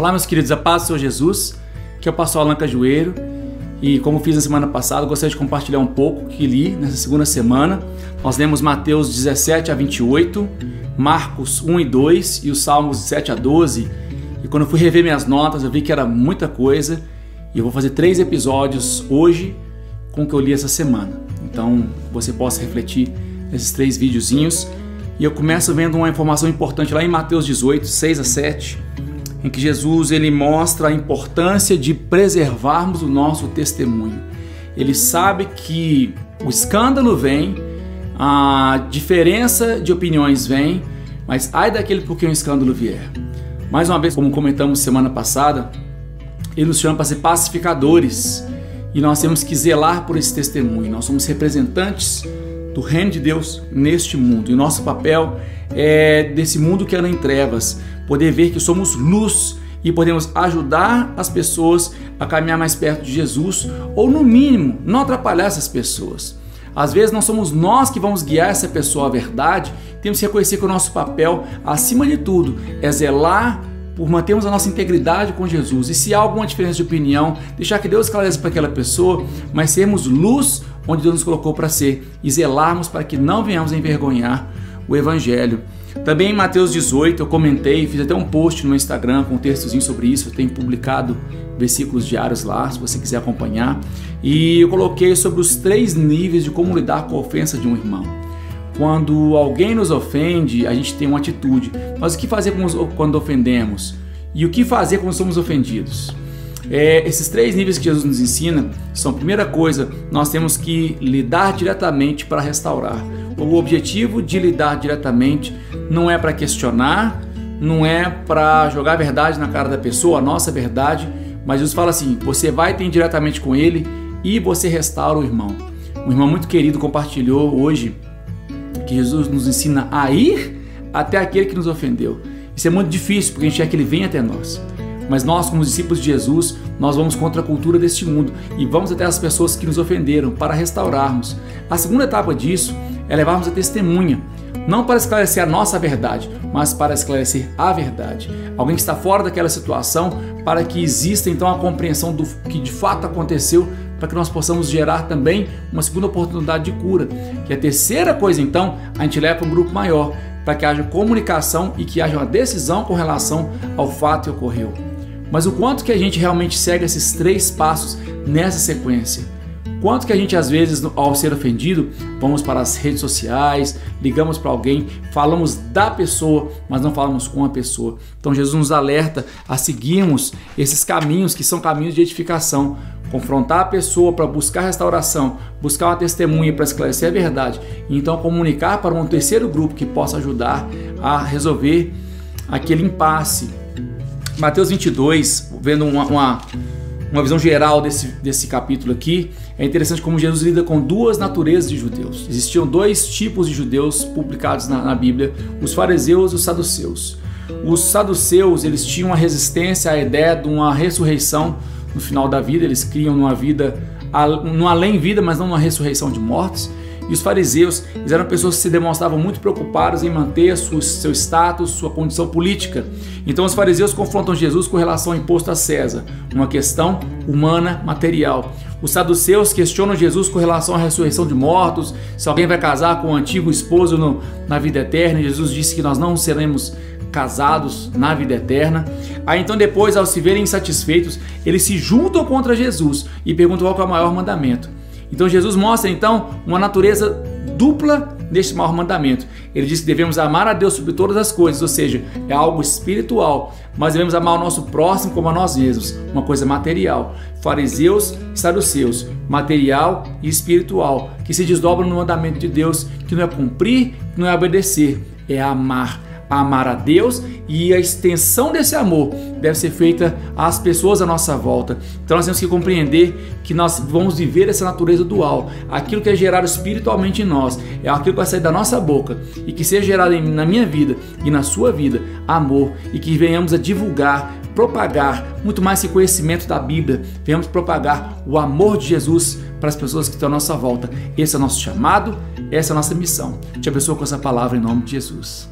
Olá, meus queridos, a paz do Senhor Jesus, que é o pastor Alan Cajueiro, e como fiz na semana passada, gostaria de compartilhar um pouco que li nessa segunda semana. Nós lemos Mateus 17 a 28, Marcos 1 e 2 e os Salmos 7 a 12, e quando eu fui rever minhas notas, eu vi que era muita coisa, e eu vou fazer 3 episódios hoje com o que eu li essa semana. Então, você possa refletir nesses 3 videozinhos. E eu começo vendo uma informação importante lá em Mateus 18, 6 a 7, em que Jesus ele mostra a importância de preservarmos o nosso testemunho. Ele sabe que o escândalo vem, a diferença de opiniões vem, mas ai daquele por quem o escândalo vier. Mais uma vez, como comentamos semana passada, ele nos chama para ser pacificadores e nós temos que zelar por esse testemunho. Nós somos representantes do reino de Deus neste mundo, e o nosso papel é desse mundo que anda em trevas, poder ver que somos luz e podemos ajudar as pessoas a caminhar mais perto de Jesus, ou no mínimo, não atrapalhar essas pessoas. Às vezes não somos nós que vamos guiar essa pessoa à verdade, temos que reconhecer que o nosso papel, acima de tudo, é zelar por mantermos a nossa integridade com Jesus, e se há alguma diferença de opinião, deixar que Deus esclareça para aquela pessoa, mas sermos luz onde Deus nos colocou para ser, e zelarmos para que não venhamos a envergonhar o Evangelho. Também em Mateus 18 eu comentei, fiz até um post no meu Instagram com um textozinho sobre isso, eu tenho publicado versículos diários lá, se você quiser acompanhar, e eu coloquei sobre os 3 níveis de como lidar com a ofensa de um irmão. Quando alguém nos ofende, a gente tem uma atitude, mas o que fazer quando ofendemos? E o que fazer quando somos ofendidos? Esses 3 níveis que Jesus nos ensina são, primeira coisa, nós temos que lidar diretamente para restaurar. O objetivo de lidar diretamente não é para questionar, não é para jogar a verdade na cara da pessoa, a nossa verdade, mas Jesus fala assim, você vai ter diretamente com ele e você restaura o irmão. Um irmão muito querido compartilhou hoje que Jesus nos ensina a ir até aquele que nos ofendeu. Isso é muito difícil, porque a gente quer que ele venha até nós. Mas nós, como discípulos de Jesus, nós vamos contra a cultura deste mundo e vamos até as pessoas que nos ofenderam para restaurarmos. A segunda etapa disso é levarmos a testemunha, não para esclarecer a nossa verdade, mas para esclarecer a verdade. Alguém que está fora daquela situação, para que exista então a compreensão do que de fato aconteceu, para que nós possamos gerar também uma segunda oportunidade de cura. Que a terceira coisa então, a gente leva para um grupo maior, para que haja comunicação e que haja uma decisão com relação ao fato que ocorreu. Mas o quanto que a gente realmente segue esses 3 passos nessa sequência? Quanto que a gente às vezes, ao ser ofendido, vamos para as redes sociais, ligamos para alguém, falamos da pessoa, mas não falamos com a pessoa. Então Jesus nos alerta a seguirmos esses caminhos que são caminhos de edificação. Confrontar a pessoa para buscar restauração, buscar uma testemunha para esclarecer a verdade, e então comunicar para um terceiro grupo que possa ajudar a resolver aquele impasse. Mateus 22, vendo uma visão geral desse capítulo aqui, é interessante como Jesus lida com 2 naturezas de judeus. Existiam 2 tipos de judeus publicados na Bíblia, os fariseus e os saduceus. Os saduceus, eles tinham uma resistência à ideia de uma ressurreição no final da vida, eles criam numa vida, numa além-vida, mas não numa ressurreição de mortos. E os fariseus, eles eram pessoas que se demonstravam muito preocupadas em manter seu status, sua condição política. Então os fariseus confrontam Jesus com relação ao imposto a César, uma questão humana, material. Os saduceus questionam Jesus com relação à ressurreição de mortos, se alguém vai casar com o antigo esposo na vida eterna, e Jesus disse que nós não seremos casados na vida eterna. Aí então depois, ao se verem insatisfeitos, eles se juntam contra Jesus e perguntam qual é o maior mandamento. Então Jesus mostra então uma natureza dupla deste maior mandamento. Ele diz que devemos amar a Deus sobre todas as coisas, ou seja, é algo espiritual, mas devemos amar o nosso próximo como a nós mesmos, uma coisa material. Fariseus e saduceus, material e espiritual, que se desdobram no mandamento de Deus, que não é cumprir, não é obedecer, é amar a Deus, e a extensão desse amor deve ser feita às pessoas à nossa volta. Então nós temos que compreender que nós vamos viver essa natureza dual. Aquilo que é gerado espiritualmente em nós é aquilo que vai sair da nossa boca, e que seja gerado na minha vida e na sua vida amor, e que venhamos a divulgar, propagar muito mais que conhecimento da Bíblia, venhamos propagar o amor de Jesus para as pessoas que estão à nossa volta. Esse é o nosso chamado, essa é a nossa missão. Te abençoo com essa palavra em nome de Jesus.